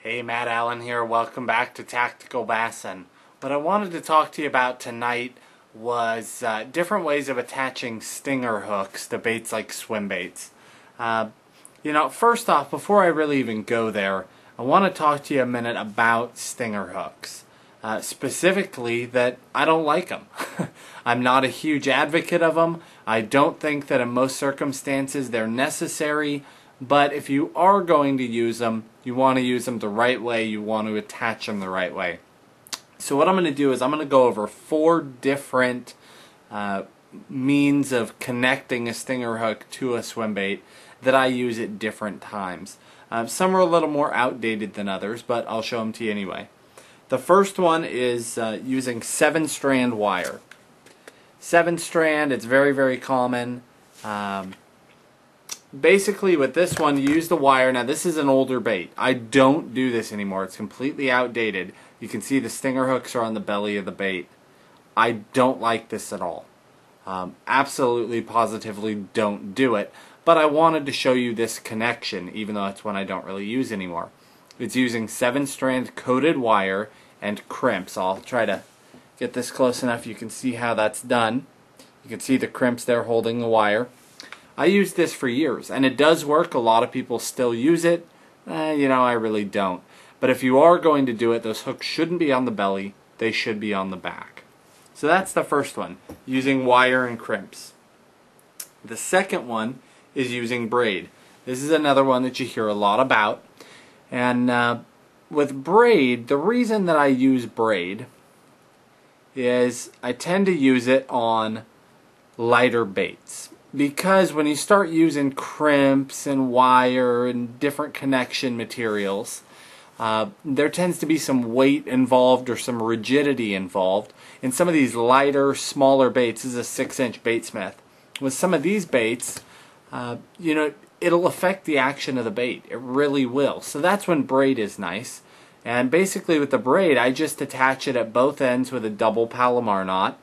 Hey, Matt Allen here. Welcome back to Tactical Bassin. What I wanted to talk to you about tonight was different ways of attaching stinger hooks to baits like swim baits. First off, before I really even go there, I want to talk to you a minute about stinger hooks. Specifically that I don't like them. I'm not a huge advocate of them. I don't think that in most circumstances they're necessary. But if you are going to use them, you want to use them the right way. You want to attach them the right way. So what I'm going to do is I'm going to go over 4 different means of connecting a stinger hook to a swim bait that I use at different times. Some are a little more outdated than others, but I'll show them to you anyway. The first one is using 7-strand wire. 7-strand, it's very, very common. Basically with this one, you use the wire. Now this is an older bait. I don't do this anymore. It's completely outdated. You can see the stinger hooks are on the belly of the bait. I don't like this at all. Absolutely, positively don't do it. But I wanted to show you this connection, even though it's one I don't really use anymore. It's using 7-strand coated wire and crimps. I'll try to get this close enough you can see how that's done. You can see the crimps there holding the wire. I used this for years, and it does work. A lot of people still use it. I really don't. But if you are going to do it, those hooks shouldn't be on the belly. They should be on the back. So that's the first one, using wire and crimps. The second one is using braid. This is another one that you hear a lot about. And with braid, the reason that I use braid is I tend to use it on lighter baits. Because when you start using crimps and wire and different connection materials, there tends to be some weight involved or some rigidity involved. In some of these lighter, smaller baits, this is a 6-inch baitsmith. With some of these baits, it'll affect the action of the bait. It really will. So that's when braid is nice. And basically with the braid, I just attach it at both ends with a double palomar knot.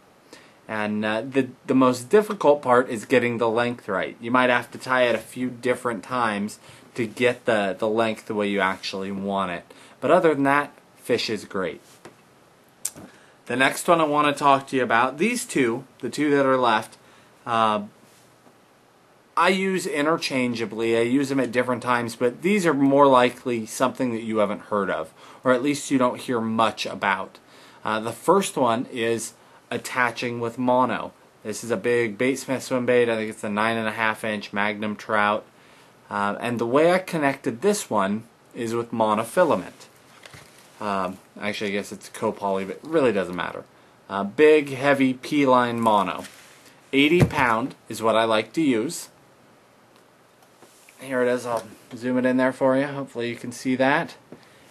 And the most difficult part is getting the length right. You might have to tie it a few different times to get the length the way you actually want it. But other than that, fish is great. The next one I want to talk to you about, these two, the 2 that are left, I use interchangeably. I use them at different times, but these are more likely something that you haven't heard of, or at least you don't hear much about. The first one is attaching with mono. This is a big baitsmith swim bait. I think it's a 9.5-inch Magnum trout. And the way I connected this one is with monofilament. Actually, I guess it's copoly, but it really doesn't matter. Big, heavy P-line mono. 80 pound is what I like to use. Here it is. I'll zoom it in there for you. Hopefully you can see that.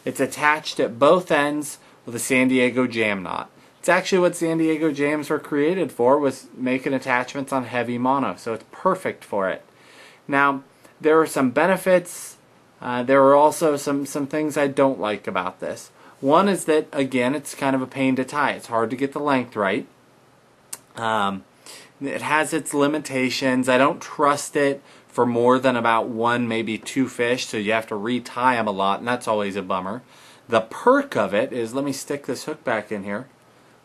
It's attached at both ends with a San Diego jam knot. It's actually what San Diego jams were created for, was making attachments on heavy mono, so it's perfect for it. Now, there are some benefits. There are also some things I don't like about this. One is that, again, it's kind of a pain to tie. It's hard to get the length right. It has its limitations. I don't trust it for more than about 1, maybe 2 fish, so you have to retie them a lot, and that's always a bummer. The perk of it is, let me stick this hook back in here.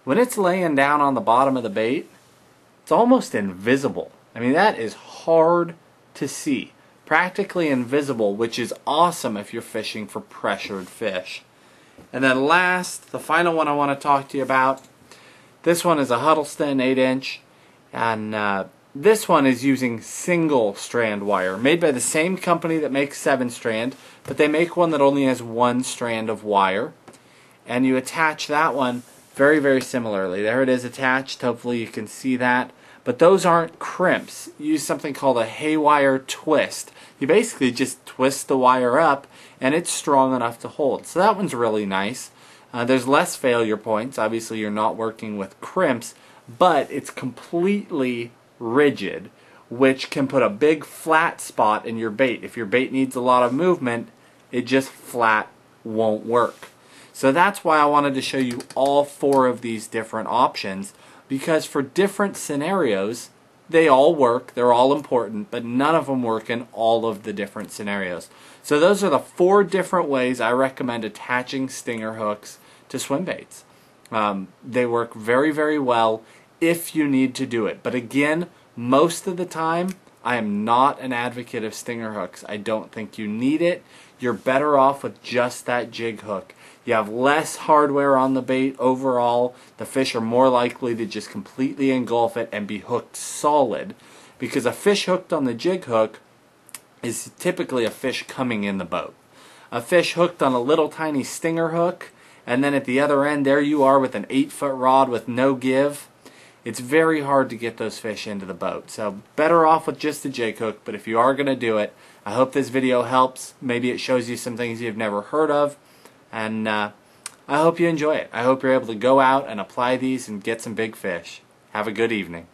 When it's laying down on the bottom of the bait, it's almost invisible. I mean, that is hard to see. Practically invisible, which is awesome if you're fishing for pressured fish. And then last, the final one I want to talk to you about, this one is a Huddleston 8-inch, and this one is using single-strand wire, made by the same company that makes 7-strand, but they make one that only has 1 strand of wire, and you attach that one very, very similarly. There it is attached. Hopefully you can see that. But those aren't crimps. You use something called a haywire twist. You basically just twist the wire up and it's strong enough to hold. So that one's really nice. There's less failure points. Obviously you're not working with crimps, but it's completely rigid, which can put a big flat spot in your bait. If your bait needs a lot of movement, it just flat won't work. So that's why I wanted to show you all 4 of these different options, because for different scenarios, They all work, they're all important, but none of them work in all of the different scenarios. So those are the 4 different ways I recommend attaching stinger hooks to swim baits. They work very, very well if you need to do it. But again, most of the time, I am not an advocate of stinger hooks. I don't think you need it. You're better off with just that jig hook. You have less hardware on the bait overall. The fish are more likely to just completely engulf it and be hooked solid, because a fish hooked on the jig hook is typically a fish coming in the boat. A fish hooked on a little tiny stinger hook, and then at the other end there you are with an 8-foot rod with no give. It's very hard to get those fish into the boat. So better off with just the jig hook, but if you are going to do it, I hope this video helps. Maybe it shows you some things you've never heard of, and I hope you enjoy it. I hope you're able to go out and apply these and get some big fish. Have a good evening.